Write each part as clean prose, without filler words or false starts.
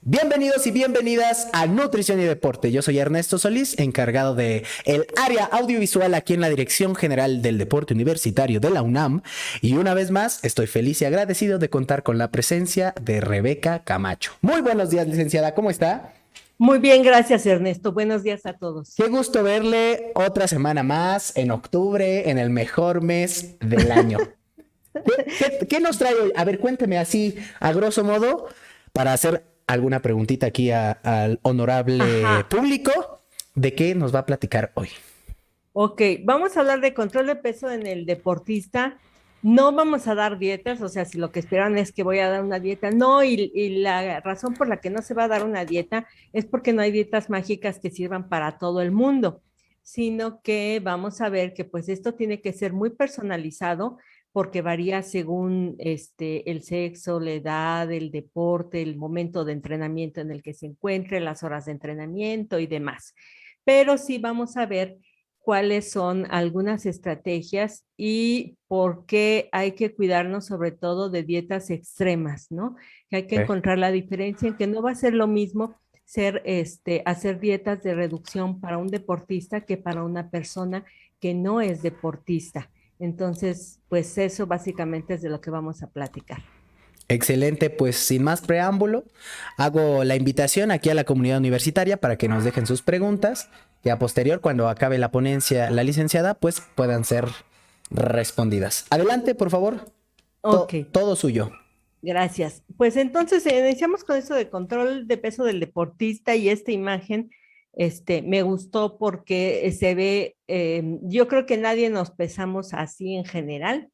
Bienvenidos y bienvenidas a Nutrición y Deporte. Yo soy Ernesto Solís, encargado de el área audiovisual aquí en la Dirección General del Deporte Universitario de la UNAM. Y una vez más, estoy feliz y agradecido de contar con la presencia de Rebeca Camacho. Muy buenos días, licenciada. ¿Cómo está? Muy bien, gracias Ernesto. Buenos días a todos. Qué gusto verle otra semana más en octubre, en el mejor mes del año. ¿Qué nos trae hoy? A ver, cuénteme así, a grosso modo, para hacer alguna preguntita aquí al honorable Ajá, público, ¿de qué nos va a platicar hoy? ok. Vamos a hablar de control de peso en el deportista. No vamos a dar dietas, o sea, si lo que esperan es que voy a dar una dieta, no, y la razón por la que no se va a dar una dieta es porque no hay dietas mágicas que sirvan para todo el mundo, sino que vamos a ver que pues esto tiene que ser muy personalizado porque varía según el sexo, la edad, el deporte, el momento de entrenamiento en el que se encuentre, las horas de entrenamiento y demás. Pero sí vamos a ver cuáles son algunas estrategias y por qué hay que cuidarnos sobre todo de dietas extremas, ¿no? Que hay que Okay. encontrar la diferencia en que no va a ser lo mismo hacer dietas de reducción para un deportista que para una persona que no es deportista. Entonces, pues eso básicamente es de lo que vamos a platicar. Excelente, pues sin más preámbulo, hago la invitación aquí a la comunidad universitaria para que nos dejen sus preguntas y a posterior, cuando acabe la ponencia la licenciada, pues puedan ser respondidas. Adelante, por favor, Ok, todo suyo. gracias. Pues entonces iniciamos con esto de control de peso del deportista y esta imagen, me gustó porque se ve, yo creo que nadie nos pesamos así en general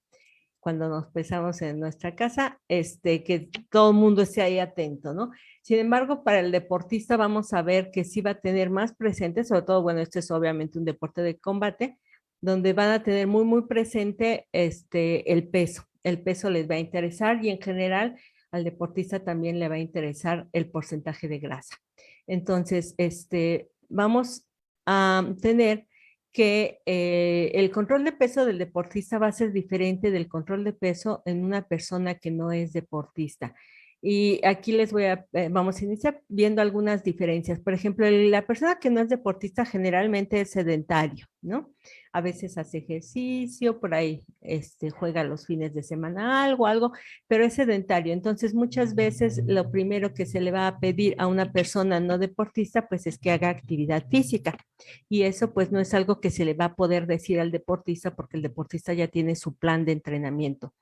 cuando nos pesamos en nuestra casa, que todo el mundo esté ahí atento, ¿no? Sin embargo, para el deportista vamos a ver que sí va a tener más presente, sobre todo, bueno, este es obviamente un deporte de combate, donde van a tener muy, muy presente el peso. El peso les va a interesar y en general al deportista también le va a interesar el porcentaje de grasa. Entonces, vamos a tener que el control de peso del deportista va a ser diferente del control de peso en una persona que no es deportista. Y aquí vamos a iniciar viendo algunas diferencias. Por ejemplo, la persona que no es deportista generalmente es sedentario, ¿no? A veces hace ejercicio, por ahí juega los fines de semana algo, pero es sedentario. Entonces, muchas veces lo primero que se le va a pedir a una persona no deportista, pues es que haga actividad física y eso pues no es algo que se le va a poder decir al deportista porque el deportista ya tiene su plan de entrenamiento.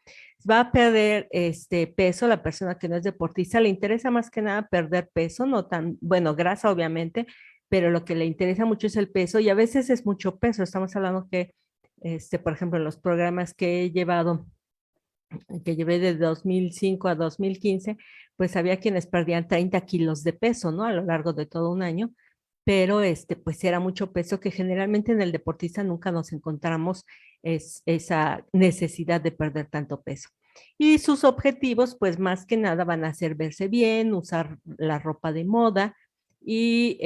Va a perder este peso, la persona que no es deportista le interesa más que nada perder peso, no tan, bueno, grasa obviamente, pero lo que le interesa mucho es el peso y a veces es mucho peso. Estamos hablando que, por ejemplo, en los programas que llevé de 2005 a 2015, pues había quienes perdían 30 kilos de peso, ¿no? A lo largo de todo un año, pero pues era mucho peso que generalmente en el deportista nunca nos encontramos esa necesidad de perder tanto peso. Y sus objetivos, pues más que nada van a ser verse bien, usar la ropa de moda y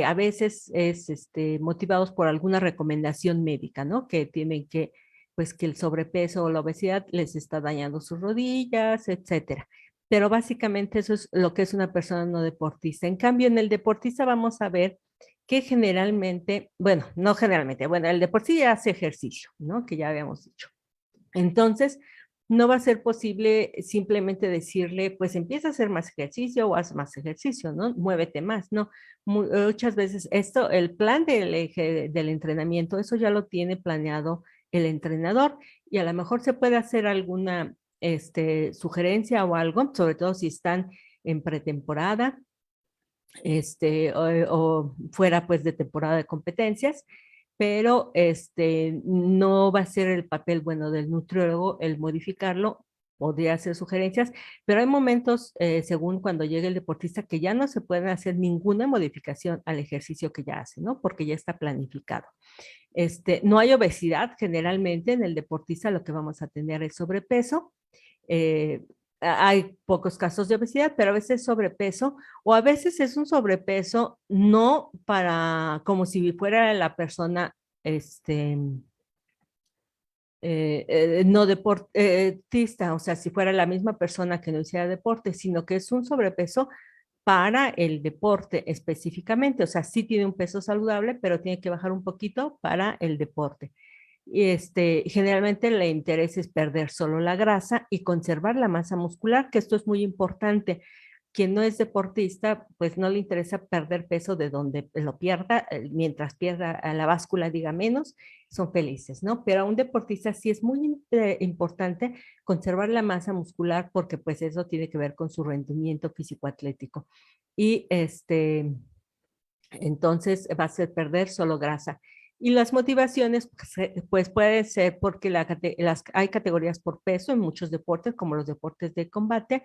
a veces es motivados por alguna recomendación médica, ¿no? Que tienen que pues que el sobrepeso o la obesidad les está dañando sus rodillas, etcétera. Pero básicamente eso es lo que es una persona no deportista. En cambio, en el deportista vamos a ver que generalmente, bueno, no generalmente, bueno, el deportista hace ejercicio, ¿no? Que ya habíamos dicho. Entonces, no va a ser posible simplemente decirle, pues empieza a hacer más ejercicio o haz más ejercicio, ¿no? Muévete más, ¿no? Muchas veces esto, el plan del entrenamiento, eso ya lo tiene planeado el entrenador y a lo mejor se puede hacer alguna sugerencia o algo, sobre todo si están en pretemporada, o fuera pues de temporada de competencias, pero no va a ser el papel bueno del nutriólogo el modificarlo, podría hacer sugerencias, pero hay momentos, según cuando llegue el deportista, que ya no se pueden hacer ninguna modificación al ejercicio que ya hace, ¿no? Porque ya está planificado. No hay obesidad generalmente en el deportista, lo que vamos a tener es sobrepeso. eh, Hay pocos casos de obesidad, pero a veces sobrepeso o a veces es un sobrepeso no para como si fuera la persona este no deportista, o sea, si fuera la misma persona que no hiciera deporte, sino que es un sobrepeso para el deporte específicamente, o sea, sí tiene un peso saludable, pero tiene que bajar un poquito para el deporte. Y generalmente le interesa es perder solo la grasa y conservar la masa muscular, que esto es muy importante. Quien no es deportista, pues no le interesa perder peso de donde lo pierda, mientras pierda a la báscula, diga menos, son felices, ¿no? Pero a un deportista sí es muy importante conservar la masa muscular porque pues eso tiene que ver con su rendimiento físico-atlético. Y entonces va a ser perder solo grasa. Y las motivaciones, pues puede ser porque hay categorías por peso en muchos deportes, como los deportes de combate.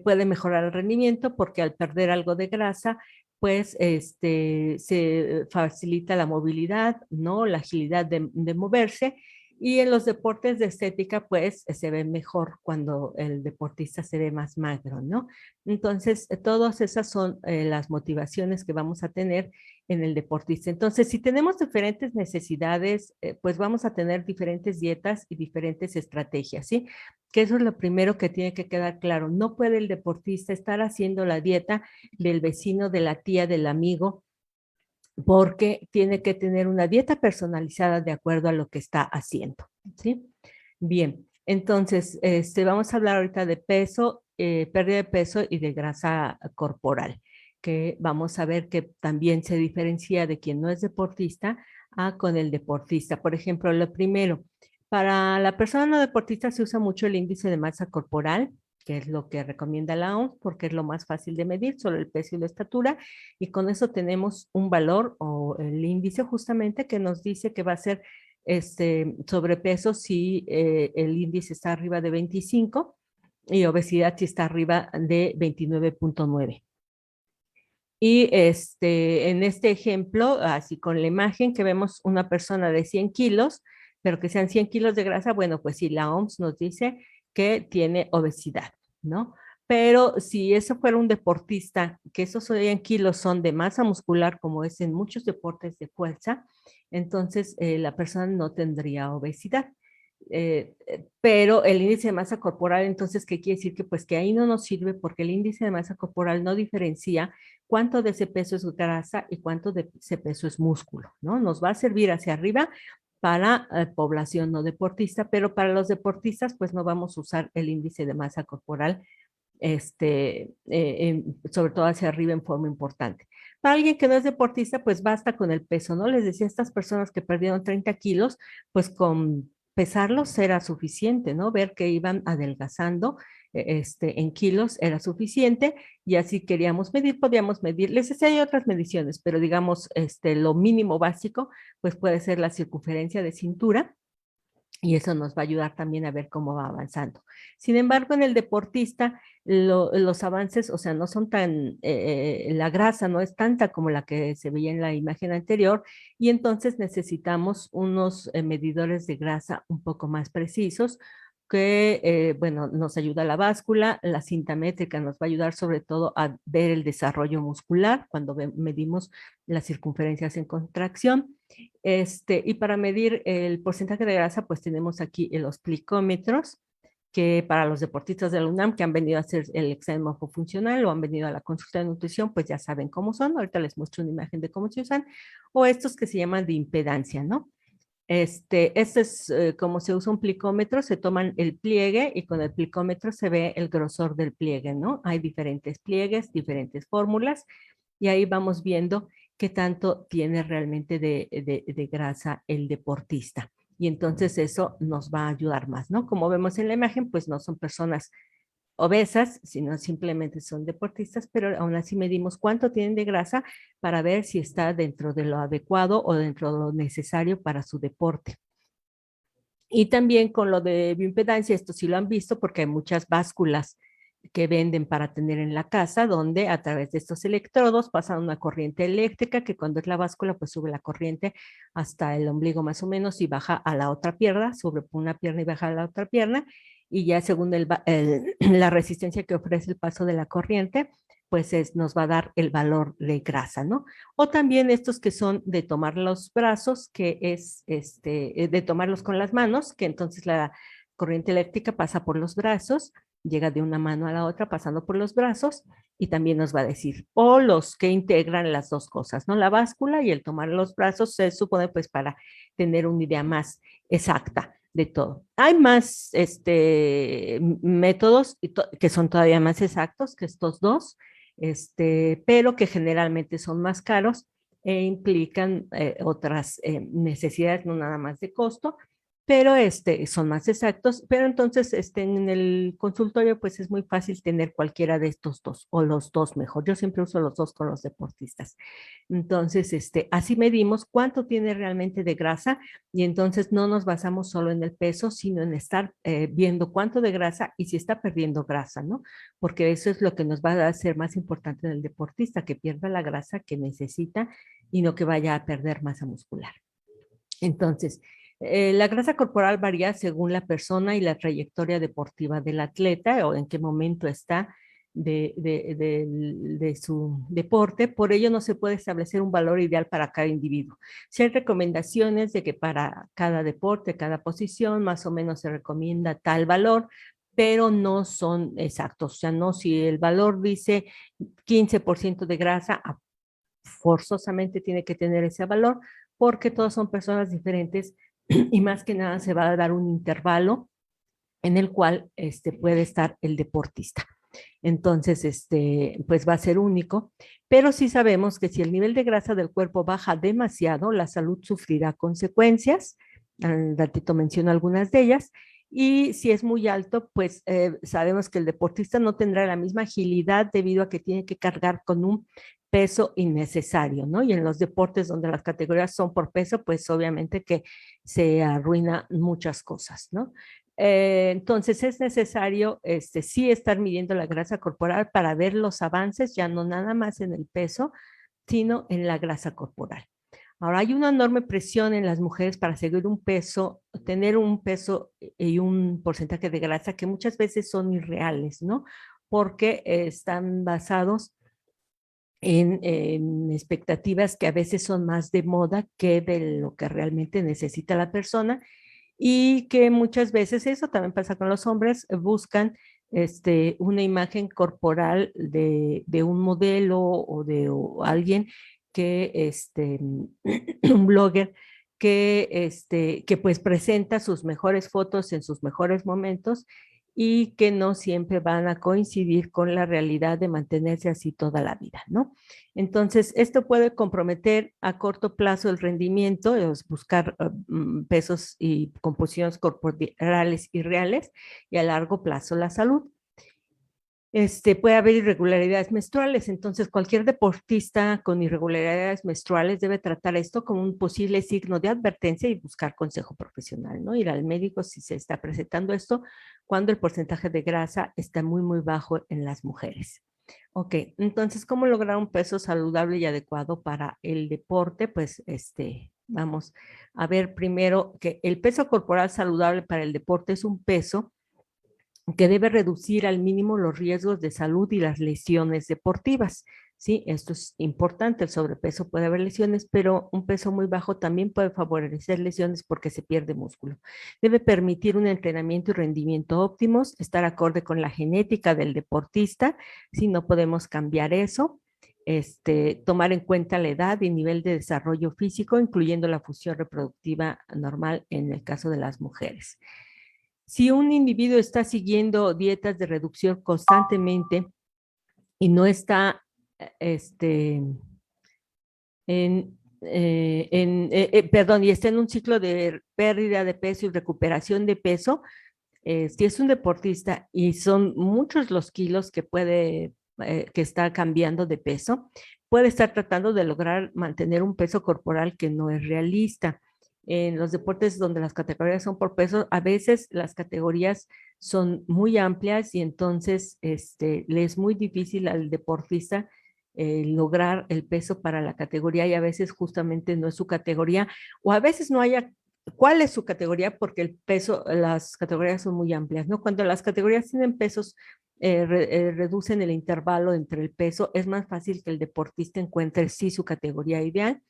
Puede mejorar el rendimiento porque al perder algo de grasa, pues se facilita la movilidad, ¿no? La agilidad de moverse. Y en los deportes de estética, pues se ve mejor cuando el deportista se ve más magro, ¿no? Entonces, todas esas son las motivaciones que vamos a tener en el deportista. Entonces, si tenemos diferentes necesidades, pues vamos a tener diferentes dietas y diferentes estrategias, ¿sí? Que eso es lo primero que tiene que quedar claro. No puede el deportista estar haciendo la dieta del vecino, de la tía, del amigo, porque tiene que tener una dieta personalizada de acuerdo a lo que está haciendo, ¿sí? Bien, entonces, vamos a hablar ahorita de peso, pérdida de peso y de grasa corporal, que vamos a ver que también se diferencia de quien no es deportista con el deportista. Por ejemplo, lo primero, para la persona no deportista se usa mucho el índice de masa corporal, que es lo que recomienda la OMS, porque es lo más fácil de medir, solo el peso y la estatura, y con eso tenemos un valor o el índice justamente que nos dice que va a ser sobrepeso si el índice está arriba de 25 y obesidad si está arriba de 29.9. Y en este ejemplo, así con la imagen que vemos una persona de 100 kilos, pero que sean 100 kilos de grasa, bueno, pues sí, la OMS nos dice que tiene obesidad, ¿no? Pero si eso fuera un deportista, que esos 100 kilos son de masa muscular, como es en muchos deportes de fuerza, entonces la persona no tendría obesidad. Pero el índice de masa corporal, entonces, ¿qué quiere decir? Que pues que ahí no nos sirve porque el índice de masa corporal no diferencia cuánto de ese peso es grasa y cuánto de ese peso es músculo, ¿no? Nos va a servir hacia arriba para población no deportista, pero para los deportistas, pues no vamos a usar el índice de masa corporal, sobre todo hacia arriba en forma importante. Para alguien que no es deportista, pues basta con el peso, ¿no? Les decía a estas personas que perdieron 30 kilos, pues con pesarlos era suficiente, ¿no? Ver que iban adelgazando en kilos era suficiente y así queríamos medir, podíamos medir. Les decía, hay otras mediciones, pero digamos, lo mínimo básico, pues puede ser la circunferencia de cintura y eso nos va a ayudar también a ver cómo va avanzando. Sin embargo, en el deportista, los avances, o sea, no son tan, la grasa no es tanta como la que se veía en la imagen anterior, y entonces necesitamos unos medidores de grasa un poco más precisos, que, bueno, nos ayuda la báscula, la cinta métrica nos va a ayudar sobre todo a ver el desarrollo muscular cuando medimos las circunferencias en contracción. Y para medir el porcentaje de grasa, pues tenemos aquí los plicómetros, que para los deportistas de la UNAM que han venido a hacer el examen morfofuncional o han venido a la consulta de nutrición, pues ya saben cómo son. Ahorita les muestro una imagen de cómo se usan. O estos que se llaman de impedancia, ¿no? Este es como se usa un plicómetro, se toman el pliegue y con el plicómetro se ve el grosor del pliegue, ¿no? Hay diferentes pliegues, diferentes fórmulas y ahí vamos viendo qué tanto tiene realmente de grasa el deportista. Y entonces eso nos va a ayudar más, ¿no? Como vemos en la imagen, pues no son personas obesas, sino simplemente son deportistas, pero aún así medimos cuánto tienen de grasa para ver si está dentro de lo adecuado o dentro de lo necesario para su deporte. Y también con lo de bioimpedancia, esto sí lo han visto porque hay muchas básculas que venden para tener en la casa, donde a través de estos electrodos pasa una corriente eléctrica que cuando es la báscula, pues sube la corriente hasta el ombligo más o menos y baja a la otra pierna, sube por una pierna y baja a la otra pierna, y ya según la resistencia que ofrece el paso de la corriente, pues nos va a dar el valor de grasa, ¿no? O también estos que son de tomar los brazos, que es de tomarlos con las manos, que entonces la corriente eléctrica pasa por los brazos llega de una mano a la otra pasando por los brazos y también nos va a decir, o los que integran las dos cosas, ¿no? La báscula y el tomar los brazos se supone pues para tener una idea más exacta de todo. Hay más métodos que son todavía más exactos que estos dos, pero que generalmente son más caros e implican otras necesidades, no nada más de costo, pero son más exactos, pero entonces en el consultorio pues es muy fácil tener cualquiera de estos dos o los dos mejor. Yo siempre uso los dos con los deportistas. Entonces, así medimos cuánto tiene realmente de grasa y entonces no nos basamos solo en el peso, sino en estar viendo cuánto de grasa y si está perdiendo grasa, ¿no? Porque eso es lo que nos va a ser más importante en el deportista, que pierda la grasa que necesita y no que vaya a perder masa muscular. Entonces, la grasa corporal varía según la persona y la trayectoria deportiva del atleta o en qué momento está de su deporte. Por ello, no se puede establecer un valor ideal para cada individuo. Sí hay recomendaciones de que para cada deporte, cada posición, más o menos se recomienda tal valor, pero no son exactos. O sea, no si el valor dice 15% de grasa, forzosamente tiene que tener ese valor, porque todas son personas diferentes y más que nada se va a dar un intervalo en el cual puede estar el deportista. Entonces, pues va a ser único, pero sí sabemos que si el nivel de grasa del cuerpo baja demasiado, la salud sufrirá consecuencias. Al ratito menciono algunas de ellas. Y si es muy alto, pues sabemos que el deportista no tendrá la misma agilidad debido a que tiene que cargar con un peso innecesario, ¿no? Y en los deportes donde las categorías son por peso, pues obviamente que se arruinan muchas cosas, ¿no? Entonces es necesario sí estar midiendo la grasa corporal para ver los avances, ya no nada más en el peso, sino en la grasa corporal. Ahora hay una enorme presión en las mujeres para seguir un peso, tener un peso y un porcentaje de grasa que muchas veces son irreales, ¿no? Porque están basados en expectativas que a veces son más de moda que de lo que realmente necesita la persona y que muchas veces, eso también pasa con los hombres, buscan una imagen corporal de un modelo o de alguien que, un blogger que pues presenta sus mejores fotos en sus mejores momentos y que no siempre van a coincidir con la realidad de mantenerse así toda la vida, ¿no? Entonces, esto puede comprometer a corto plazo el rendimiento, es buscar pesos y composiciones corporales irreales, y a largo plazo la salud. Puede haber irregularidades menstruales, entonces cualquier deportista con irregularidades menstruales debe tratar esto como un posible signo de advertencia y buscar consejo profesional, ¿no? Ir al médico si se está presentando esto cuando el porcentaje de grasa está muy, muy bajo en las mujeres. Ok, entonces, ¿cómo lograr un peso saludable y adecuado para el deporte? Pues, vamos a ver primero que el peso corporal saludable para el deporte es un peso que debe reducir al mínimo los riesgos de salud y las lesiones deportivas. Sí, esto es importante, el sobrepeso puede haber lesiones, pero un peso muy bajo también puede favorecer lesiones porque se pierde músculo. Debe permitir un entrenamiento y rendimiento óptimos, estar acorde con la genética del deportista, si no podemos cambiar eso. Tomar en cuenta la edad y nivel de desarrollo físico, incluyendo la función reproductiva normal en el caso de las mujeres. Si un individuo está siguiendo dietas de reducción constantemente y no está perdón, y está en un ciclo de pérdida de peso y recuperación de peso, si es un deportista y son muchos los kilos que está cambiando de peso, puede estar tratando de lograr mantener un peso corporal que no es realista. En los deportes donde las categorías son por peso, a veces las categorías son muy amplias y entonces le es muy difícil al deportista lograr el peso para la categoría y a veces justamente no es su categoría o a veces no haya cuál es su categoría porque el peso, las categorías son muy amplias, ¿no? Cuando las categorías tienen pesos, reducen el intervalo entre el peso, es más fácil que el deportista encuentre sí su categoría ideal,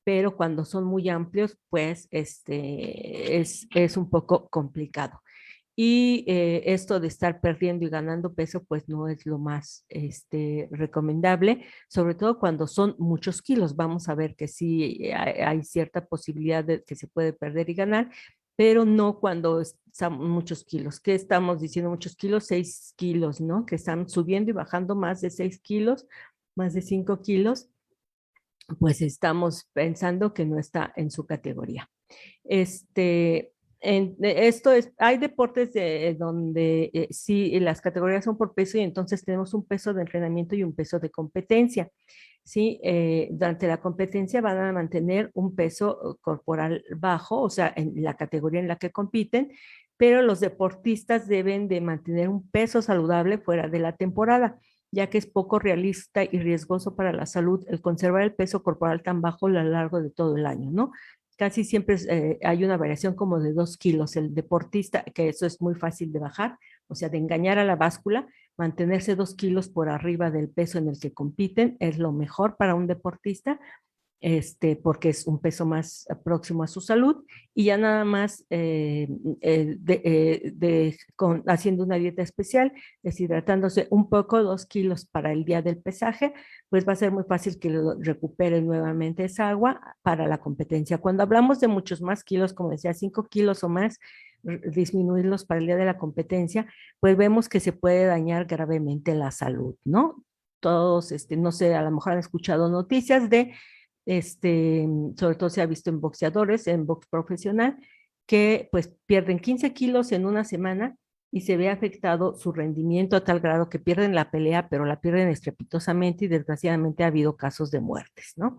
pero cuando son muy amplios, pues es un poco complicado. y esto de estar perdiendo y ganando peso, pues no es lo más recomendable, sobre todo cuando son muchos kilos. Vamos a ver que sí hay cierta posibilidad de que se puede perder y ganar, pero no cuando son muchos kilos. ¿Qué estamos diciendo muchos kilos? 6 kilos, ¿no? Que están subiendo y bajando más de 6 kilos, más de 5 kilos, pues estamos pensando que no está en su categoría. Este, esto es, hay deportes donde sí las categorías son por peso y entonces tenemos un peso de entrenamiento y un peso de competencia. Sí, durante la competencia van a mantener un peso corporal bajo, o sea, en la categoría en la que compiten, pero los deportistas deben de mantener un peso saludable fuera de la temporada, ya que es poco realista y riesgoso para la salud el conservar el peso corporal tan bajo a lo largo de todo el año, ¿no? Casi siempre hay una variación como de 2 kilos. El deportista, que eso es muy fácil de bajar, o sea, de engañar a la báscula, mantenerse 2 kilos por arriba del peso en el que compiten es lo mejor para un deportista, porque es un peso más próximo a su salud y ya nada más haciendo una dieta especial, deshidratándose un poco, 2 kilos para el día del pesaje, pues va a ser muy fácil que lo recupere nuevamente esa agua para la competencia. Cuando hablamos de muchos más kilos, como decía, 5 kilos o más, disminuirlos para el día de la competencia, pues vemos que se puede dañar gravemente la salud, ¿no? Todos, no sé, a lo mejor han escuchado noticias de sobre todo se ha visto en boxeadores, en box profesional, que pues pierden 15 kilos en una semana y se ve afectado su rendimiento a tal grado que pierden la pelea, pero la pierden estrepitosamente y desgraciadamente ha habido casos de muertes, ¿no?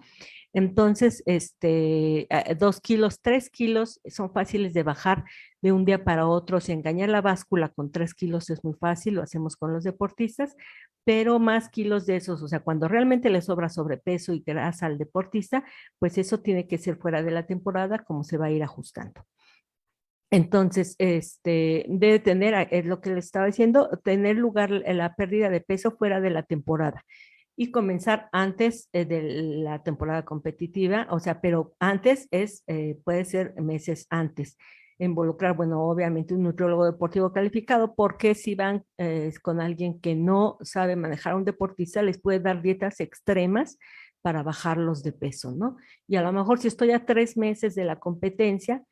Entonces, 2 kilos, 3 kilos son fáciles de bajar de un día para otro. Si engañar la báscula con 3 kilos es muy fácil, lo hacemos con los deportistas, pero más kilos de esos, o sea, cuando realmente le sobra sobrepeso y grasa al deportista, pues eso tiene que ser fuera de la temporada, como se va a ir ajustando. Entonces, debe tener, es lo que le estaba diciendo, tener lugar la pérdida de peso fuera de la temporada y comenzar antes de la temporada competitiva, o sea, pero antes puede ser meses antes. Involucrar, bueno, obviamente un nutriólogo deportivo calificado, porque si van con alguien que no sabe manejar a un deportista, les puede dar dietas extremas para bajarlos de peso, ¿no? Y a lo mejor si estoy a 3 meses de la competencia,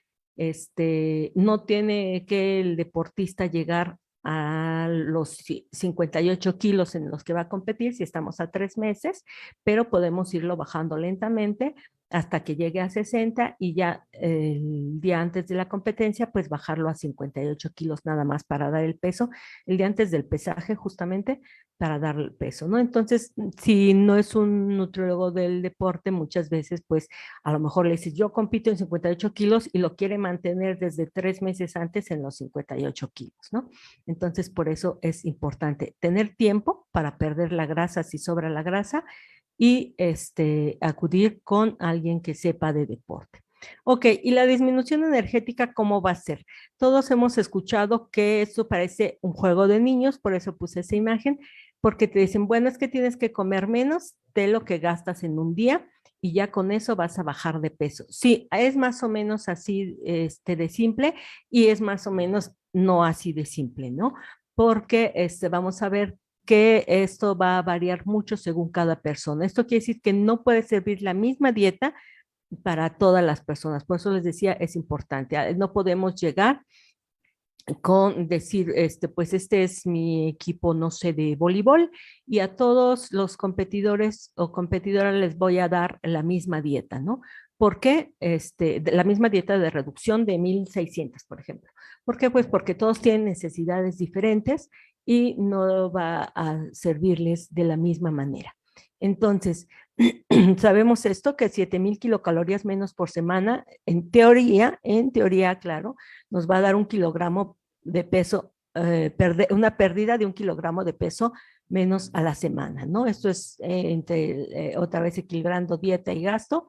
no tiene que el deportista llegar a los 58 kilos en los que va a competir si estamos a 3 meses, pero podemos irlo bajando lentamente hasta que llegue a 60 y ya el día antes de la competencia, pues bajarlo a 58 kilos nada más para dar el peso, el día antes del pesaje justamente para dar el peso, ¿no? Entonces, si no es un nutriólogo del deporte, muchas veces, pues a lo mejor le dices, yo compito en 58 kilos y lo quiere mantener desde 3 meses antes en los 58 kilos, ¿no? Entonces, por eso es importante tener tiempo para perder la grasa si sobra la grasa y acudir con alguien que sepa de deporte. Ok, y la disminución energética, ¿cómo va a ser? Todos hemos escuchado que esto parece un juego de niños, por eso puse esa imagen, porque te dicen, bueno, es que tienes que comer menos de lo que gastas en un día y ya con eso vas a bajar de peso. Sí, es más o menos así de simple y es más o menos no así de simple, ¿no? Porque vamos a ver que esto va a variar mucho según cada persona. Esto quiere decir que no puede servir la misma dieta para todas las personas. Por eso les decía, es importante. No podemos llegar con decir, pues este es mi equipo, no sé, de voleibol y a todos los competidores o competidoras les voy a dar la misma dieta, ¿no? ¿Por qué? La misma dieta de reducción de 1600, por ejemplo. ¿Por qué? Pues porque todos tienen necesidades diferentes y no va a servirles de la misma manera. Entonces, sabemos esto, que 7000 kilocalorías menos por semana, en teoría, claro, nos va a dar 1 kilogramo de peso, una pérdida de 1 kilogramo de peso menos a la semana, ¿no? Esto es otra vez equilibrando dieta y gasto.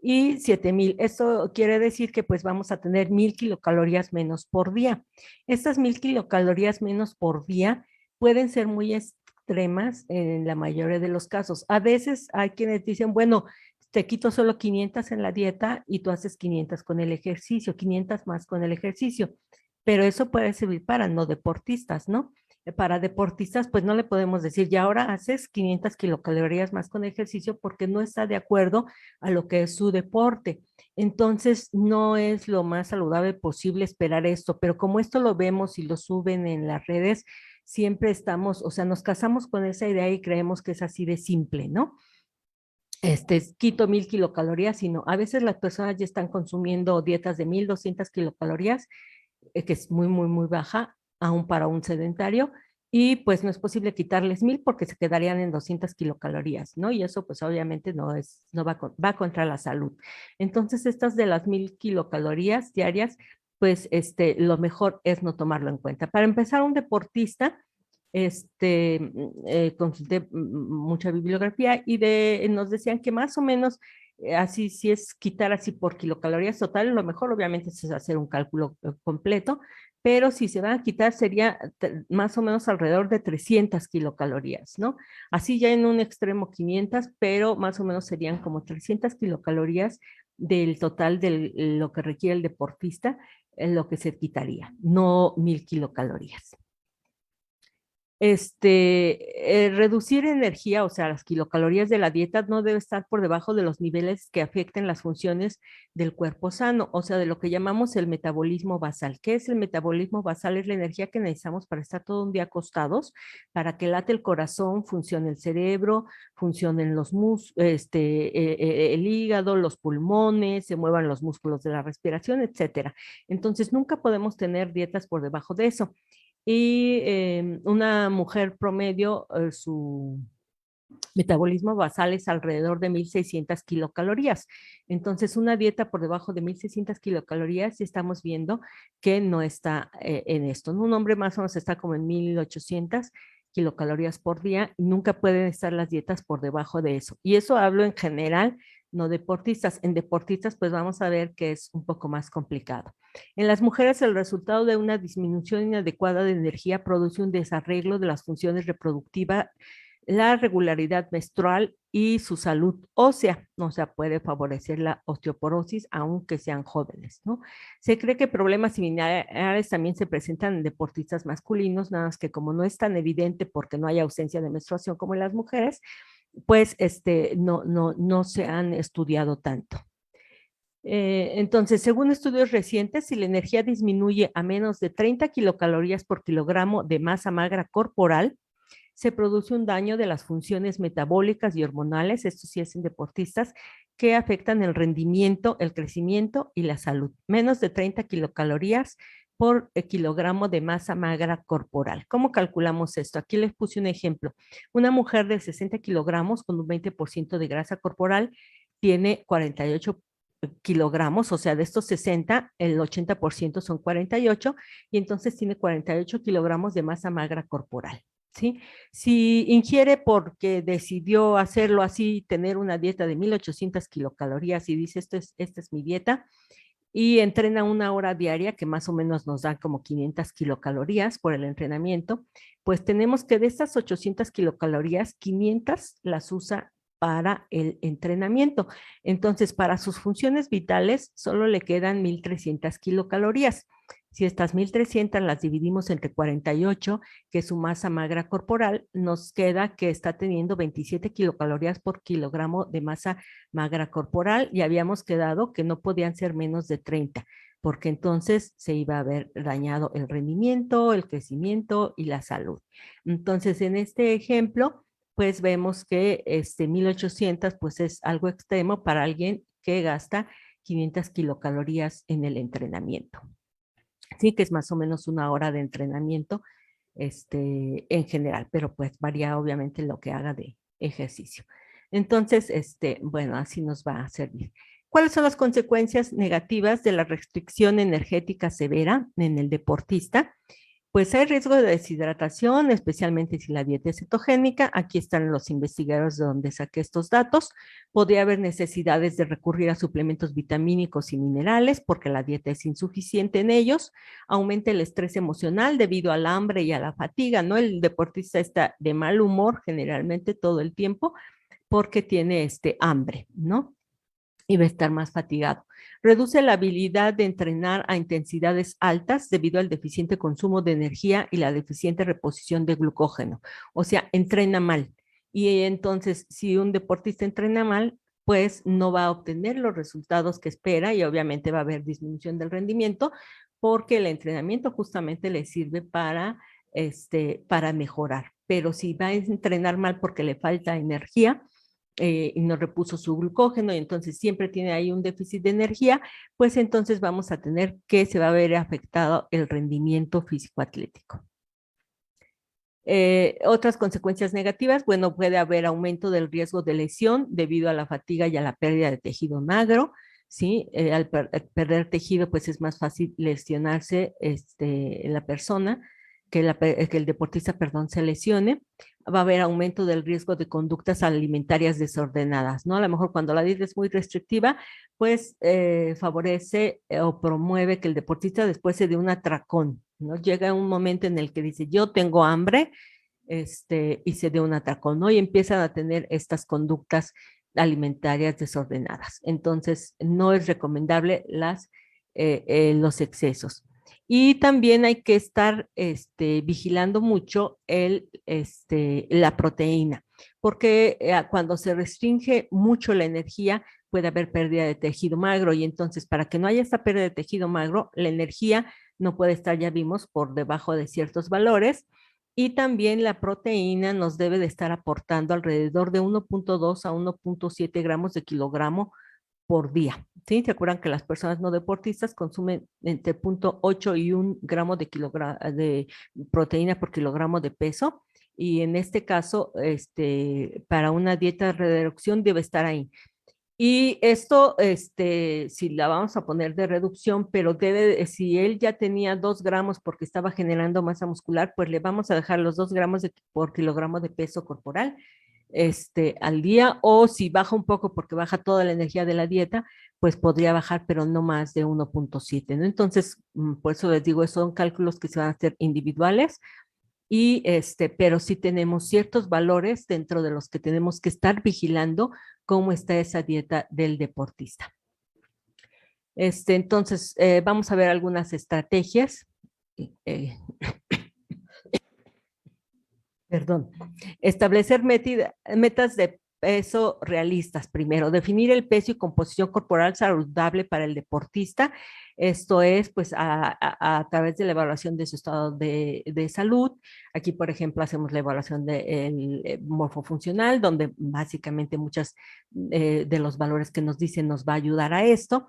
Y 7000, esto quiere decir que pues vamos a tener 1000 kilocalorías menos por día. Estas 1000 kilocalorías menos por día pueden ser muy extremas en la mayoría de los casos. A veces hay quienes dicen, bueno, te quito solo 500 en la dieta y tú haces 500 con el ejercicio, 500 más con el ejercicio. pero eso puede servir para no deportistas, ¿no? Para deportistas, pues no le podemos decir, ya ahora haces 500 kilocalorías más con ejercicio porque no está de acuerdo a lo que es su deporte. Entonces, no es lo más saludable posible esperar esto, pero como esto lo vemos y lo suben en las redes, siempre estamos, o sea, nos casamos con esa idea y creemos que es así de simple, ¿no? Quito 1000 kilocalorías, sino a veces las personas ya están consumiendo dietas de 1200 kilocalorías, que es muy, muy, muy baja, aún para un sedentario, y pues no es posible quitarles 1000 porque se quedarían en 200 kilocalorías, ¿no? Y eso pues obviamente no es, no va, va contra la salud. Entonces, estas de las 1000 kilocalorías diarias, pues lo mejor es no tomarlo en cuenta. Para empezar, un deportista, consulté mucha bibliografía y nos decían que más o menos así, si es quitar así por kilocalorías total, lo mejor obviamente es hacer un cálculo completo, pero si se van a quitar sería más o menos alrededor de 300 kilocalorías, ¿no? Así ya en un extremo 500, pero más o menos serían como 300 kilocalorías del total de lo que requiere el deportista, lo que se quitaría, no 1000 kilocalorías. Reducir energía, o sea, las kilocalorías de la dieta no debe estar por debajo de los niveles que afecten las funciones del cuerpo sano, o sea, de lo que llamamos el metabolismo basal. ¿Qué es el metabolismo basal? Es la energía que necesitamos para estar todo un día acostados, para que late el corazón, funcione el cerebro, funcionen los el hígado, los pulmones, se muevan los músculos de la respiración, etcétera. Entonces, nunca podemos tener dietas por debajo de eso. Y una mujer promedio, su metabolismo basal es alrededor de 1600 kilocalorías. Entonces, una dieta por debajo de 1600 kilocalorías, y estamos viendo que no está en esto, ¿no? Un hombre más o menos está como en 1800 kilocalorías por día y nunca pueden estar las dietas por debajo de eso. Y eso hablo en general, no deportistas. En deportistas, pues vamos a ver que es un poco más complicado. En las mujeres, el resultado de una disminución inadecuada de energía produce un desarreglo de las funciones reproductivas, la regularidad menstrual y su salud ósea, o sea, puede favorecer la osteoporosis aunque sean jóvenes, ¿no? Se cree que problemas similares también se presentan en deportistas masculinos, nada más que como no es tan evidente porque no hay ausencia de menstruación como en las mujeres, pues no se han estudiado tanto. Entonces, según estudios recientes, si la energía disminuye a menos de 30 kilocalorías por kilogramo de masa magra corporal, se produce un daño de las funciones metabólicas y hormonales, esto sí es en deportistas, que afectan el rendimiento, el crecimiento y la salud. Menos de 30 kilocalorías por kilogramo de masa magra corporal. ¿Cómo calculamos esto? Aquí les puse un ejemplo. Una mujer de 60 kilogramos con un 20% de grasa corporal tiene 48 kilogramos, o sea, de estos 60, el 80% son 48, y entonces tiene 48 kilogramos de masa magra corporal. ¿Sí? Si ingiere porque decidió hacerlo así, tener una dieta de 1800 kilocalorías y dice, esta es mi dieta, y entrena una hora diaria, que más o menos nos da como 500 kilocalorías por el entrenamiento, pues tenemos que de estas 800 kilocalorías, 500 las usa para el entrenamiento. Entonces, para sus funciones vitales, solo le quedan 1300 kilocalorías. Si estas 1300 las dividimos entre 48, que es su masa magra corporal, nos queda que está teniendo 27 kilocalorías por kilogramo de masa magra corporal, y habíamos quedado que no podían ser menos de 30, porque entonces se iba a haber dañado el rendimiento, el crecimiento y la salud. Entonces, en este ejemplo, pues vemos que 1800 pues es algo extremo para alguien que gasta 500 kilocalorías en el entrenamiento. Sí, que es más o menos una hora de entrenamiento en general, pero pues varía obviamente lo que haga de ejercicio. Entonces, bueno, así nos va a servir. ¿Cuáles son las consecuencias negativas de la restricción energética severa en el deportista? Pues hay riesgo de deshidratación, especialmente si la dieta es cetogénica. Aquí están los investigadores de donde saqué estos datos. Podría haber necesidades de recurrir a suplementos vitamínicos y minerales porque la dieta es insuficiente en ellos. Aumenta el estrés emocional debido al hambre y a la fatiga, ¿no? El deportista está de mal humor generalmente todo el tiempo porque tiene hambre, ¿no? Y va a estar más fatigado. Reduce la habilidad de entrenar a intensidades altas debido al deficiente consumo de energía y la deficiente reposición de glucógeno. O sea, entrena mal. Y entonces, si un deportista entrena mal, pues no va a obtener los resultados que espera y obviamente va a haber disminución del rendimiento porque el entrenamiento justamente le sirve para mejorar. Pero si va a entrenar mal porque le falta energía, y no repuso su glucógeno y entonces siempre tiene ahí un déficit de energía, pues entonces vamos a tener que se va a ver afectado el rendimiento físico-atlético. Otras consecuencias negativas, bueno, puede haber aumento del riesgo de lesión debido a la fatiga y a la pérdida de tejido magro, ¿sí? Al perder tejido, pues es más fácil lesionarse la persona, que el deportista, perdón, se lesione. Va a haber aumento del riesgo de conductas alimentarias desordenadas, ¿no? A lo mejor cuando la dieta es muy restrictiva, pues favorece o promueve que el deportista después se dé un atracón, ¿no? Llega un momento en el que dice, yo tengo hambre, y se dé un atracón, ¿no? Y empiezan a tener estas conductas alimentarias desordenadas. Entonces, no es recomendable los excesos. Y también hay que estar vigilando mucho la proteína, porque cuando se restringe mucho la energía, puede haber pérdida de tejido magro y entonces para que no haya esta pérdida de tejido magro, la energía no puede estar, ya vimos, por debajo de ciertos valores y también la proteína nos debe de estar aportando alrededor de 1.2 a 1.7 gramos de kilogramo por día. ¿Sí? ¿Se acuerdan que las personas no deportistas consumen entre 0.8 y 1 gramo de proteína por kilogramo de peso? Y en este caso, para una dieta de reducción debe estar ahí. Y esto, si la vamos a poner de reducción, pero si él ya tenía 2 gramos porque estaba generando masa muscular, pues le vamos a dejar los 2 gramos por kilogramo de peso corporal al día, o si baja un poco porque baja toda la energía de la dieta, pues podría bajar, pero no más de 1.7, ¿no? Entonces, por eso les digo, son cálculos que se van a hacer individuales y pero sí tenemos ciertos valores dentro de los que tenemos que estar vigilando cómo está esa dieta del deportista. Entonces, vamos a ver algunas estrategias. Eh, Perdón. Establecer metas de peso realistas primero. Definir el peso y composición corporal saludable para el deportista. Esto es, pues, a través de la evaluación de su estado de salud. Aquí, por ejemplo, hacemos la evaluación del morfofuncional, donde básicamente muchas de los valores que nos dicen nos va a ayudar a esto.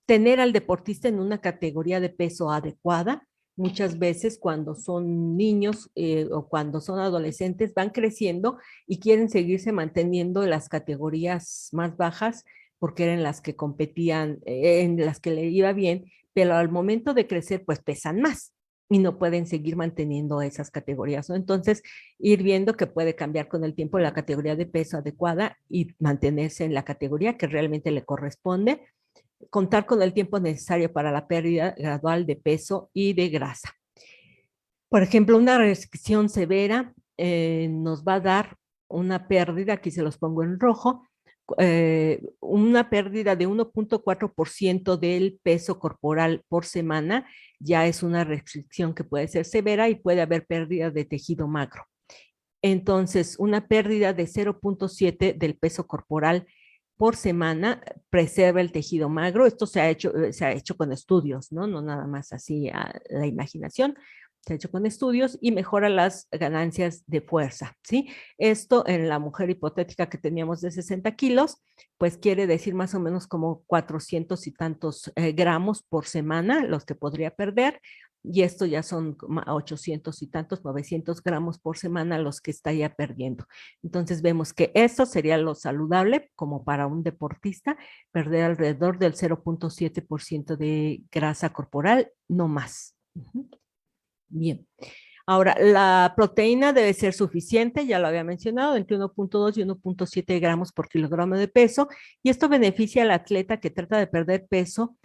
Tener al deportista en una categoría de peso adecuada. Muchas veces cuando son niños o cuando son adolescentes van creciendo y quieren seguirse manteniendo en las categorías más bajas porque eran las que competían, en las que le iba bien, pero al momento de crecer pues pesan más y no pueden seguir manteniendo esas categorías, ¿no? Entonces, ir viendo que puede cambiar con el tiempo la categoría de peso adecuada y mantenerse en la categoría que realmente le corresponde, contar con el tiempo necesario para la pérdida gradual de peso y de grasa. Por ejemplo, una restricción severa nos va a dar una pérdida, aquí se los pongo en rojo, una pérdida de 1.4% del peso corporal por semana, ya es una restricción que puede ser severa y puede haber pérdida de tejido magro. Entonces, una pérdida de 0.7 del peso corporal por semana preserva el tejido magro. Esto se ha hecho con estudios, ¿no? No nada más así a la imaginación. Se ha hecho con estudios y mejora las ganancias de fuerza, ¿sí? Esto en la mujer hipotética que teníamos de 60 kilos, pues quiere decir más o menos como 400 y tantos gramos por semana los que podría perder, y esto ya son 800 y tantos, 900 gramos por semana los que está ya perdiendo. Entonces vemos que eso sería lo saludable como para un deportista, perder alrededor del 0.7% de grasa corporal, no más. Bien. Ahora, la proteína debe ser suficiente, ya lo había mencionado, entre 1.2 y 1.7 gramos por kilogramo de peso, y esto beneficia al atleta que trata de perder peso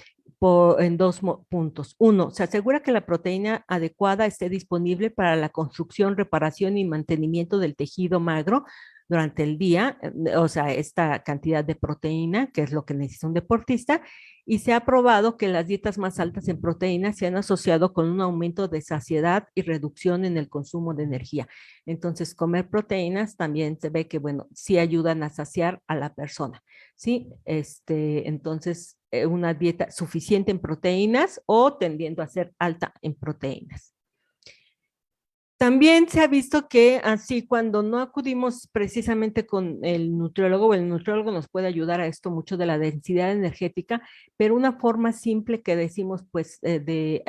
en dos puntos. Uno, se asegura que la proteína adecuada esté disponible para la construcción, reparación y mantenimiento del tejido magro, durante el día, o sea, esta cantidad de proteína, que es lo que necesita un deportista, y se ha probado que las dietas más altas en proteínas se han asociado con un aumento de saciedad y reducción en el consumo de energía. Entonces, comer proteínas también se ve que, bueno, sí ayudan a saciar a la persona, ¿sí? Entonces, una dieta suficiente en proteínas o tendiendo a ser alta en proteínas. También se ha visto que así cuando no acudimos precisamente con el nutriólogo, o el nutriólogo nos puede ayudar a esto mucho de la densidad energética, pero una forma simple que decimos pues de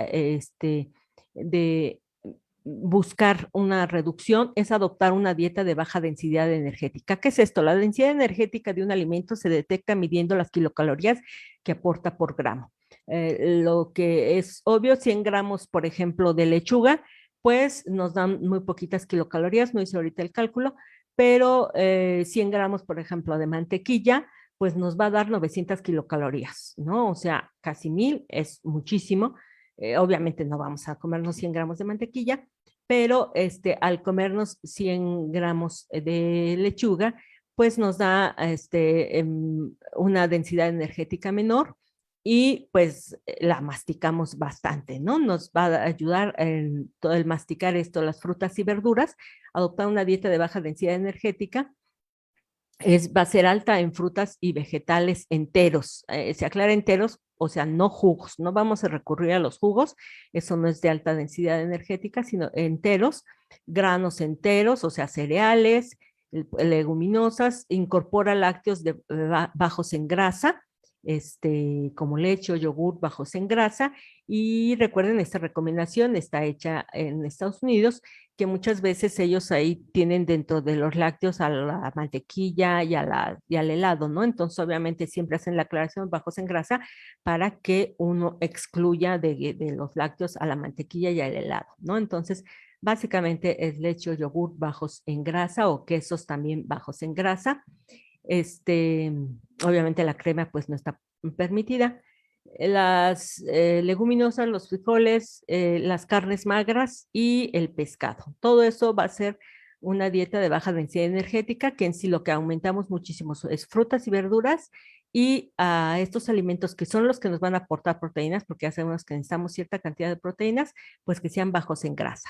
buscar una reducción es adoptar una dieta de baja densidad energética. ¿Qué es esto? La densidad energética de un alimento se detecta midiendo las kilocalorías que aporta por gramo. Lo que es obvio, 100 gramos, por ejemplo, de lechuga, pues nos dan muy poquitas kilocalorías, no hice ahorita el cálculo, pero 100 gramos, por ejemplo, de mantequilla, pues nos va a dar 900 kilocalorías, ¿no? O sea, casi 1000 es muchísimo. Obviamente no vamos a comernos 100 gramos de mantequilla, pero al comernos 100 gramos de lechuga, pues nos da una densidad energética menor y pues la masticamos bastante, ¿no? Nos va a ayudar en todo el masticar esto, las frutas y verduras, adoptar una dieta de baja densidad energética va a ser alta en frutas y vegetales enteros. Se aclara enteros, o sea, no jugos. No vamos a recurrir a los jugos, eso no es de alta densidad energética, sino enteros, granos enteros, o sea, cereales, leguminosas, incorpora lácteos bajos en grasa, como leche o yogur bajos en grasa. Y recuerden, esta recomendación está hecha en Estados Unidos, que muchas veces ellos ahí tienen dentro de los lácteos a la mantequilla y al helado, ¿no? Entonces, obviamente, siempre hacen la aclaración bajos en grasa para que uno excluya de los lácteos a la mantequilla y al helado, ¿no? Entonces, básicamente es leche o yogur bajos en grasa o quesos también bajos en grasa. Este, obviamente la crema pues no está permitida. Las leguminosas, los frijoles, las carnes magras y el pescado. Todo eso va a ser una dieta de baja densidad energética, que en sí lo que aumentamos muchísimo es frutas y verduras y a estos alimentos que son los que nos van a aportar proteínas, porque ya sabemos que necesitamos cierta cantidad de proteínas, pues que sean bajos en grasa.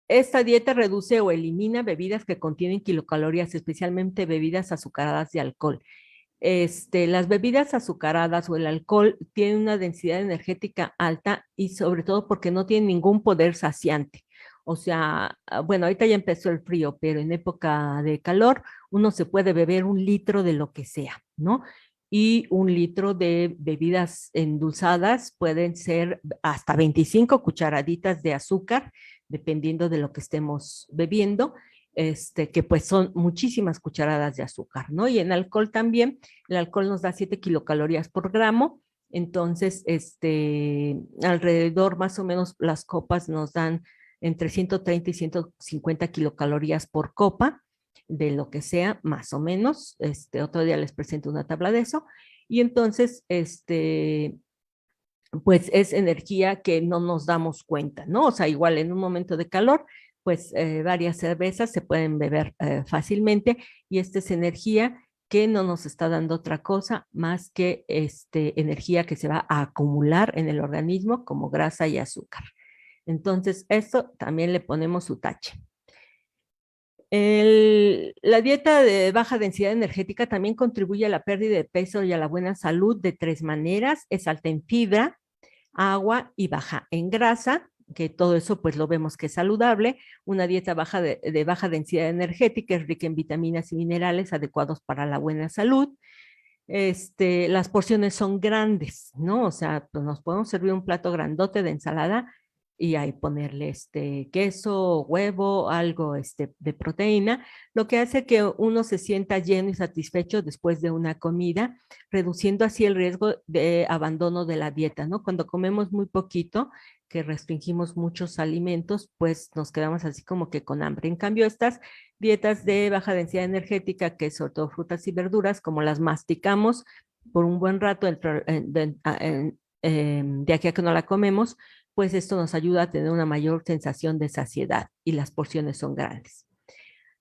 Esta dieta reduce o elimina bebidas que contienen kilocalorías, especialmente bebidas azucaradas y alcohol. Las bebidas azucaradas o el alcohol tienen una densidad energética alta y sobre todo porque no tienen ningún poder saciante. O sea, bueno, ahorita ya empezó el frío, pero en época de calor uno se puede beber 1 litro de lo que sea, ¿no? Y 1 litro de bebidas endulzadas pueden ser hasta 25 cucharaditas de azúcar, dependiendo de lo que estemos bebiendo, que pues son muchísimas cucharadas de azúcar, ¿no? Y en alcohol también, el alcohol nos da 7 kilocalorías por gramo, entonces, alrededor más o menos las copas nos dan entre 130 y 150 kilocalorías por copa, de lo que sea, más o menos. Otro día les presento una tabla de eso. Y entonces, pues es energía que no nos damos cuenta, ¿no? O sea, igual en un momento de calor, pues varias cervezas se pueden beber fácilmente y esta es energía que no nos está dando otra cosa más que energía que se va a acumular en el organismo como grasa y azúcar. Entonces, esto también le ponemos su tache. La dieta de baja densidad energética también contribuye a la pérdida de peso y a la buena salud de 3 maneras. Es alta en fibra, agua y baja en grasa, que todo eso pues lo vemos que es saludable. Una dieta de baja densidad energética es rica en vitaminas y minerales adecuados para la buena salud. Las porciones son grandes, ¿no? O sea, pues nos podemos servir un plato grandote de ensalada y ahí ponerle queso, huevo, algo de proteína, lo que hace que uno se sienta lleno y satisfecho después de una comida, reduciendo así el riesgo de abandono de la dieta, ¿no? Cuando comemos muy poquito, que restringimos muchos alimentos, pues nos quedamos así como que con hambre. En cambio, estas dietas de baja densidad energética, que sobre todo frutas y verduras, como las masticamos por un buen rato de aquí a que no la comemos, pues esto nos ayuda a tener una mayor sensación de saciedad y las porciones son grandes.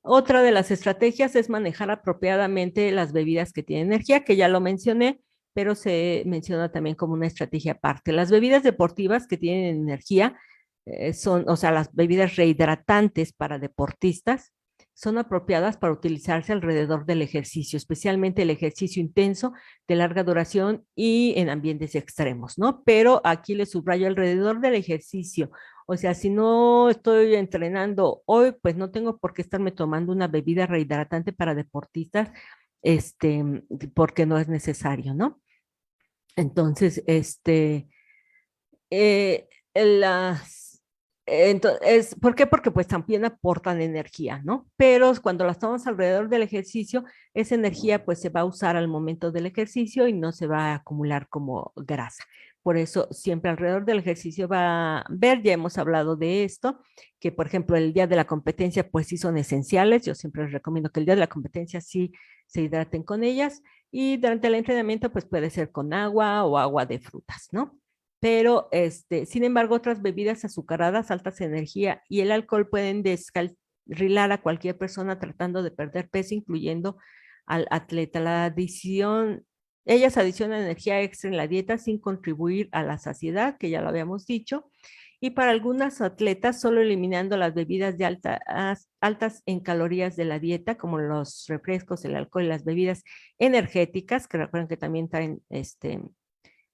Otra de las estrategias es manejar apropiadamente las bebidas que tienen energía, que ya lo mencioné, pero se menciona también como una estrategia aparte. Las bebidas deportivas que tienen energía son, o sea, las bebidas rehidratantes para deportistas, son apropiadas para utilizarse alrededor del ejercicio, especialmente el ejercicio intenso de larga duración y en ambientes extremos, ¿no? Pero aquí les subrayo alrededor del ejercicio. O sea, si no estoy entrenando hoy, pues no tengo por qué estarme tomando una bebida rehidratante para deportistas, este, porque no es necesario, ¿no? Entonces, las, ¿por qué? Porque pues también aportan energía, ¿no? Pero cuando las tomamos alrededor del ejercicio, esa energía pues se va a usar al momento del ejercicio y no se va a acumular como grasa. Por eso siempre alrededor del ejercicio va a ver, ya hemos hablado de esto, que por ejemplo el día de la competencia pues sí son esenciales. Yo siempre les recomiendo que el día de la competencia sí se hidraten con ellas y durante el entrenamiento pues puede ser con agua o agua de frutas, ¿no? Pero sin embargo, otras bebidas azucaradas, altas en energía y el alcohol pueden descarrilar a cualquier persona tratando de perder peso, incluyendo al atleta. Ellas adicionan energía extra en la dieta sin contribuir a la saciedad, que ya lo habíamos dicho. Y para algunas atletas, solo eliminando las bebidas de altas en calorías de la dieta, como los refrescos, el alcohol y las bebidas energéticas, que recuerden que también traen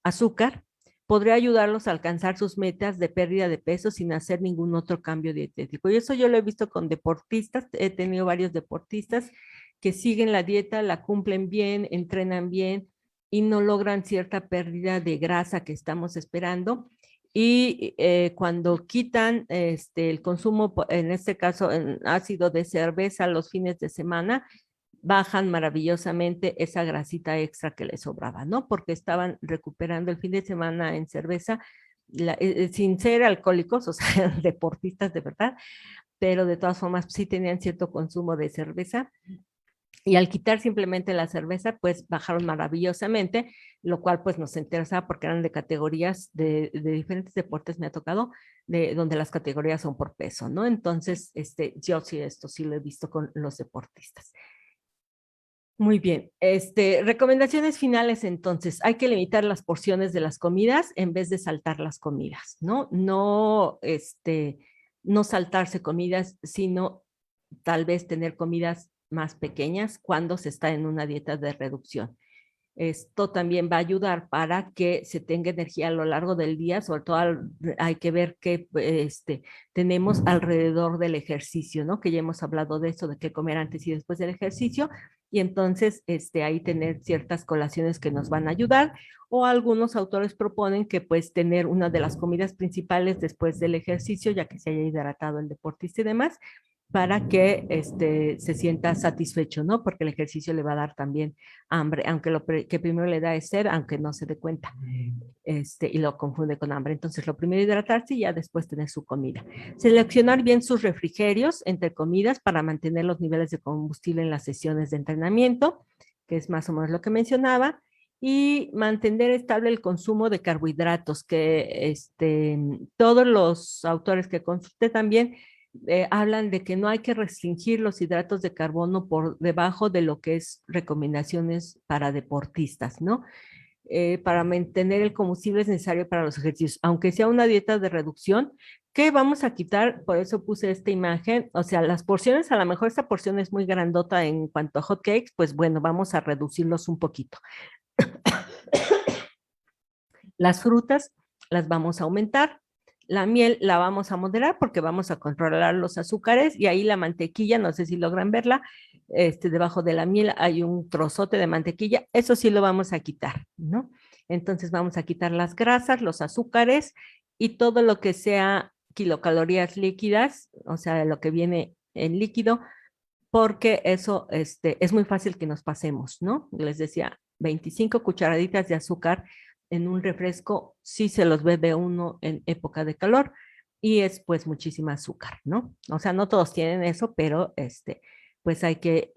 azúcar, podría ayudarlos a alcanzar sus metas de pérdida de peso sin hacer ningún otro cambio dietético. Y eso yo lo he visto con deportistas, he tenido varios deportistas que siguen la dieta, la cumplen bien, entrenan bien y no logran cierta pérdida de grasa que estamos esperando. Y cuando quitan el consumo, en este caso, en ácido de cerveza los fines de semana, bajan maravillosamente esa grasita extra que les sobraba, ¿no? Porque estaban recuperando el fin de semana en cerveza, sin ser alcohólicos, o sea, deportistas de verdad, pero de todas formas sí tenían cierto consumo de cerveza. Y al quitar simplemente la cerveza, pues bajaron maravillosamente, lo cual pues nos interesaba porque eran de categorías de diferentes deportes, me ha tocado, donde las categorías son por peso, ¿no? Entonces, yo sí, esto sí lo he visto con los deportistas. Muy bien. Recomendaciones finales entonces. Hay que limitar las porciones de las comidas en vez de saltar las comidas, ¿no? No, no saltarse comidas, sino tal vez tener comidas más pequeñas cuando se está en una dieta de reducción. Esto también va a ayudar para que se tenga energía a lo largo del día, sobre todo hay que ver qué tenemos alrededor del ejercicio, ¿no? Que ya hemos hablado de eso, de qué comer antes y después del ejercicio, y entonces ahí tener ciertas colaciones que nos van a ayudar, o algunos autores proponen que pues tener una de las comidas principales después del ejercicio, ya que se haya hidratado el deportista y demás, para que se sienta satisfecho, ¿no? Porque el ejercicio le va a dar también hambre, aunque lo que primero le da es sed, aunque no se dé cuenta, y lo confunde con hambre. Entonces, lo primero hidratarse y ya después tener su comida. Seleccionar bien sus refrigerios entre comidas para mantener los niveles de combustible en las sesiones de entrenamiento, que es más o menos lo que mencionaba, y mantener estable el consumo de carbohidratos, que todos los autores que consulté también hablan de que no hay que restringir los hidratos de carbono por debajo de lo que es recomendaciones para deportistas, ¿no? Para mantener el combustible es necesario para los ejercicios, aunque sea una dieta de reducción, que vamos a quitar, por eso puse esta imagen, o sea, las porciones, a lo mejor esta porción es muy grandota en cuanto a hot cakes, pues bueno, vamos a reducirlos un poquito. Las frutas las vamos a aumentar, la miel la vamos a moderar porque vamos a controlar los azúcares y ahí la mantequilla, no sé si logran verla, debajo de la miel hay un trozote de mantequilla, eso sí lo vamos a quitar, ¿no? Entonces vamos a quitar las grasas, los azúcares y todo lo que sea kilocalorías líquidas, o sea, lo que viene en líquido, porque eso es muy fácil que nos pasemos, ¿no? Les decía, 25 cucharaditas de azúcar en un refresco, sí se los bebe uno en época de calor y es pues muchísima azúcar, ¿no? O sea, no todos tienen eso, pero pues hay que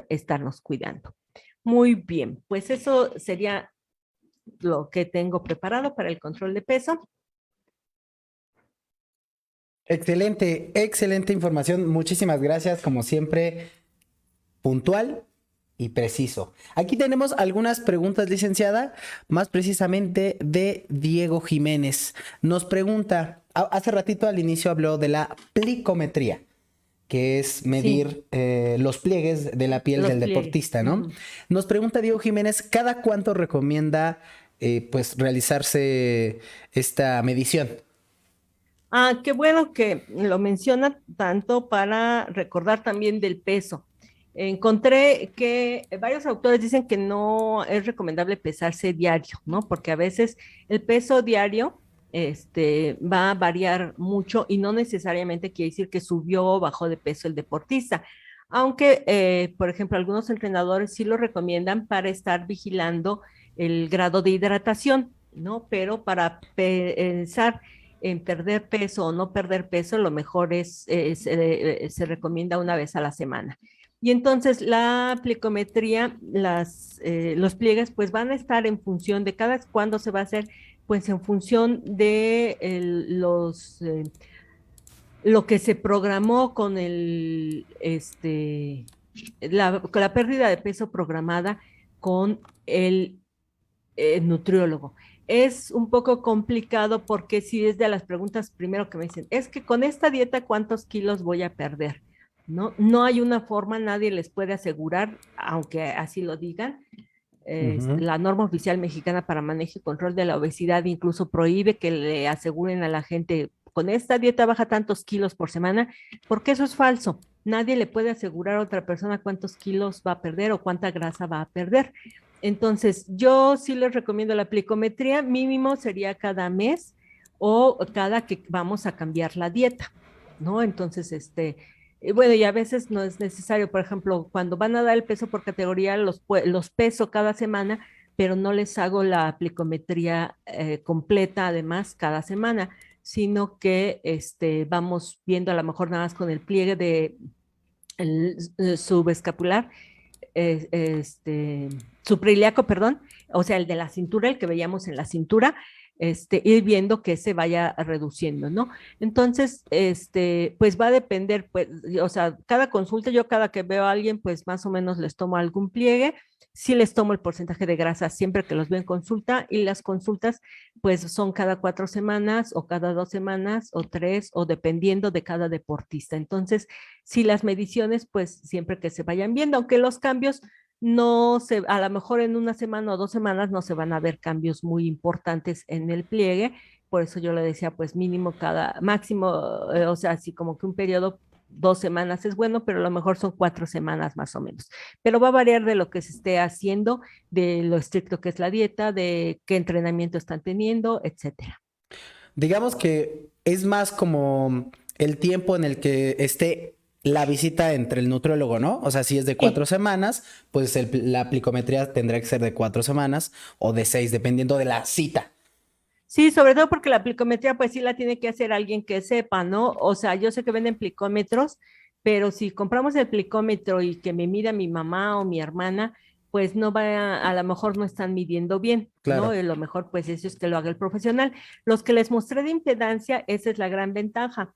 estarnos cuidando. Muy bien, pues eso sería lo que tengo preparado para el control de peso. Excelente, excelente información. Muchísimas gracias, como siempre, puntual y preciso. Aquí tenemos algunas preguntas, licenciada, más precisamente de Diego Jiménez. Nos pregunta, hace ratito al inicio habló de la plicometría, que es Sí, medir los pliegues de la piel los del pliegues. deportista, ¿no? Ujú. Nos pregunta Diego Jiménez, ¿cada cuánto recomienda pues realizarse esta medición? Ah, qué bueno que lo menciona tanto para recordar también del peso. Encontré que varios autores dicen que no es recomendable pesarse diario, ¿no? Porque a veces el peso diario va a variar mucho y no necesariamente quiere decir que subió o bajó de peso el deportista. Aunque, por ejemplo, algunos entrenadores sí lo recomiendan para estar vigilando el grado de hidratación, ¿no? Pero para pensar en perder peso o no perder peso, lo mejor se recomienda una vez a la semana. Y entonces la plicometría, los pliegues, pues van a estar en función de cada cuándo se va a hacer, pues en función de lo que se programó con con la pérdida de peso programada con el nutriólogo. Es un poco complicado porque si es de las preguntas primero que me dicen, es que con esta dieta, ¿cuántos kilos voy a perder? ¿No? No hay una forma, nadie les puede asegurar, aunque así lo digan. Ujú. La norma oficial mexicana para manejo y control de la obesidad incluso prohíbe que le aseguren a la gente, con esta dieta baja tantos kilos por semana, porque eso es falso. Nadie le puede asegurar a otra persona cuántos kilos va a perder o cuánta grasa va a perder. Entonces, yo sí les recomiendo la plicometría, mínimo sería cada mes o cada que vamos a cambiar la dieta, ¿no? Entonces, bueno, y a veces no es necesario, por ejemplo, cuando van a dar el peso por categoría, los peso cada semana, pero no les hago la plicometría completa, además, cada semana, sino que vamos viendo a lo mejor nada más con el pliegue de el subescapular, suprailiaco, perdón, o sea, el de la cintura, el que veíamos en la cintura, ir viendo que se vaya reduciendo, ¿no? Entonces, pues va a depender, pues, o sea, cada consulta, yo cada que veo a alguien, pues más o menos les tomo algún pliegue, sí les tomo el porcentaje de grasa siempre que los veo en consulta y las consultas, pues son cada 4 semanas o cada 2 semanas o 3 o dependiendo de cada deportista. Entonces, si las mediciones, pues siempre que se vayan viendo, aunque los cambios no se, a lo mejor en una semana o 2 semanas no se van a ver cambios muy importantes en el pliegue, por eso yo le decía, pues mínimo máximo, o sea, así como que un periodo 2 semanas es bueno, pero a lo mejor son 4 semanas más o menos. Pero va a variar de lo que se esté haciendo, de lo estricto que es la dieta, de qué entrenamiento están teniendo, etcétera. Digamos que es más como el tiempo en el que esté la visita entre el nutriólogo, ¿no? O sea, si es de Sí, 4 semanas, pues la plicometría tendrá que ser de 4 semanas o de 6, dependiendo de la cita. sí, sobre todo porque la plicometría, pues sí la tiene que hacer alguien que sepa, ¿no? O sea, yo sé que venden plicómetros, pero si compramos el plicómetro y que me mida mi mamá o mi hermana, pues no va, a lo mejor no están midiendo bien, ¿no? Claro. Y lo mejor, pues eso es que lo haga el profesional. Los que les mostré de impedancia, esa es la gran ventaja.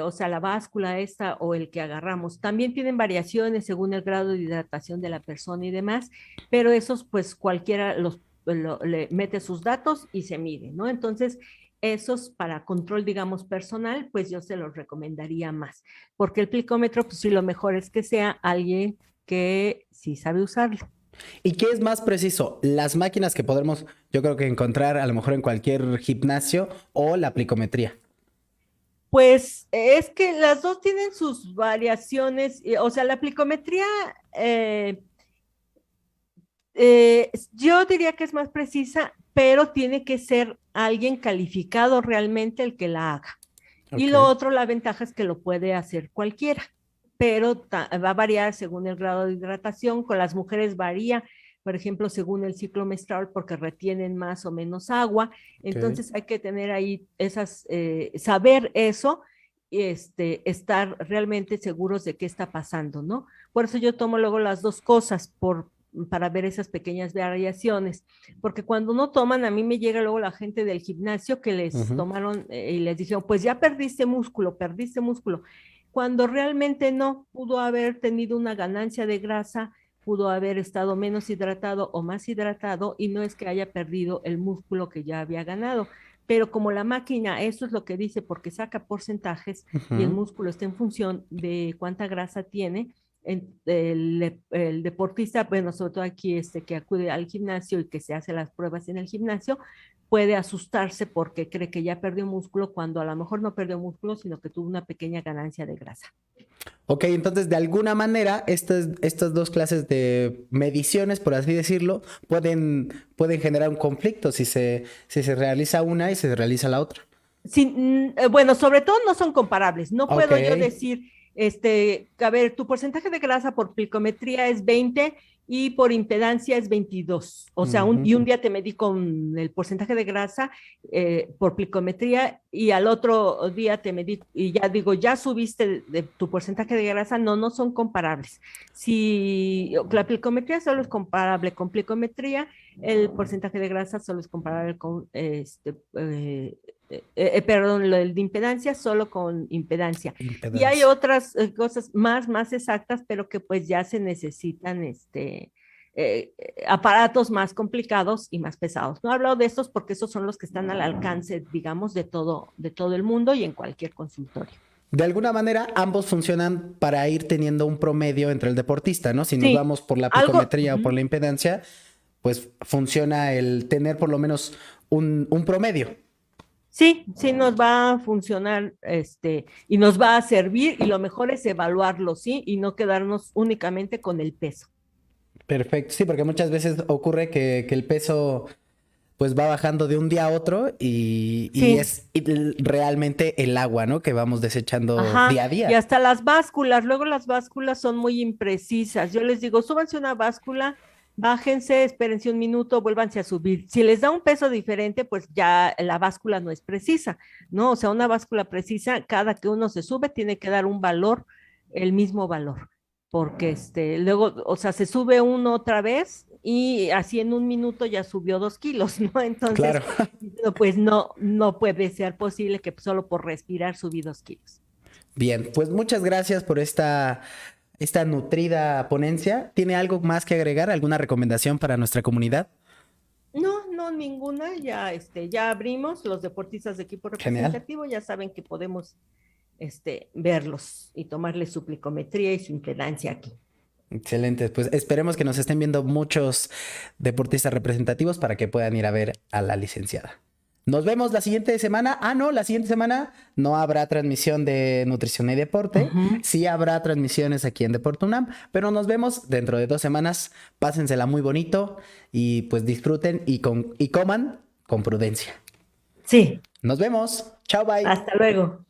O sea, la báscula esta o el que agarramos. También tienen variaciones según el grado de hidratación de la persona y demás, pero esos, pues cualquiera le mete sus datos y se mide, ¿no? Entonces, esos para control, digamos, personal, pues yo se los recomendaría más, porque el plicómetro, pues sí, lo mejor es que sea alguien que sí sabe usarlo. ¿Y qué es más preciso? Las máquinas que podremos, yo creo que encontrar a lo mejor en cualquier gimnasio o la plicometría. Pues es que las dos tienen sus variaciones, o sea, la plicometría, yo diría que es más precisa, pero tiene que ser alguien calificado realmente el que la haga. Y Ok. lo otro, la ventaja es que lo puede hacer cualquiera, pero va a variar según el grado de hidratación. Con las mujeres varía, por ejemplo, según el ciclo menstrual, porque retienen más o menos agua. Ok. Entonces hay que tener ahí saber eso y estar realmente seguros de qué está pasando, ¿no? Por eso yo tomo luego las dos cosas, para ver esas pequeñas variaciones, porque cuando no toman, a mí me llega luego la gente del gimnasio que les Ujú. tomaron y les dijeron, pues ya perdiste músculo, cuando realmente no, pudo haber tenido una ganancia de grasa, pudo haber estado menos hidratado o más hidratado y no es que haya perdido el músculo que ya había ganado. Pero como la máquina, eso es lo que dice, porque saca porcentajes y el Ujú. músculo está en función de cuánta grasa tiene, el deportista, bueno, sobre todo aquí que acude al gimnasio y que se hace las pruebas en el gimnasio, puede asustarse porque cree que ya perdió músculo cuando a lo mejor no perdió músculo, sino que tuvo una pequeña ganancia de grasa. Ok, entonces de alguna manera estas dos clases de mediciones, por así decirlo, pueden generar un conflicto si se realiza una y se realiza la otra. Sí, bueno, sobre todo no son comparables. No Ok. puedo yo decir, a ver, tu porcentaje de grasa por plicometría es 20 y por impedancia es 22. O sea, Ujú. y un día te medí con el porcentaje de grasa por plicometría y al otro día te medí y ya digo, ya subiste de tu porcentaje de grasa. No, no son comparables. Si la plicometría solo es comparable con plicometría, el porcentaje de grasa solo es comparable con perdón, lo del de impedancia solo con impedancia. Y hay Impedancia. otras cosas más exactas, pero que pues ya se necesitan aparatos más complicados y más pesados. No he hablado de estos porque esos son los que están al alcance, digamos, de todo el mundo y en cualquier consultorio. De alguna manera, ambos funcionan para ir teniendo un promedio entre el deportista, ¿no? Si nos Sí, vamos por la algo, picometría o por la impedancia, pues funciona el tener por lo menos un promedio. sí, sí nos va a funcionar, y nos va a servir, y lo mejor es evaluarlo, ¿sí? Y no quedarnos únicamente con el peso. Perfecto. Sí, porque muchas veces ocurre que el peso pues va bajando de un día a otro y Sí, es realmente el agua, ¿no? Que vamos desechando ajá, día a y día. hasta las básculas, luego las básculas son muy imprecisas. Yo les digo, súbanse una báscula, bájense, espérense un minuto, vuélvanse a subir. Si les da un peso diferente, pues ya la báscula no es precisa, ¿no? O sea, una báscula precisa, cada que uno se sube, tiene que dar un valor, el mismo valor, porque luego, o sea, se sube uno otra vez y así en un minuto ya subió 2 kilos, ¿no? Entonces, Claro. pues no, no puede ser posible que solo por respirar subí 2 kilos. Bien, pues muchas gracias por esta nutrida ponencia. ¿Tiene algo más que agregar? ¿Alguna recomendación para nuestra comunidad? No, no, ninguna. Ya, ya abrimos los deportistas de equipo Genial. representativo, ya saben que podemos, verlos y tomarles su plicometría y su impedancia aquí. Excelente. Pues esperemos que nos estén viendo muchos deportistas representativos para que puedan ir a ver a la licenciada. Nos vemos la siguiente semana. Ah, no, la siguiente semana no habrá transmisión de nutrición y deporte. Ujú. Sí habrá transmisiones aquí en Deporte UNAM, pero nos vemos dentro de 2 semanas. Pásensela muy bonito y pues disfruten y coman con prudencia. Sí, Nos vemos. Chao, bye. hasta luego.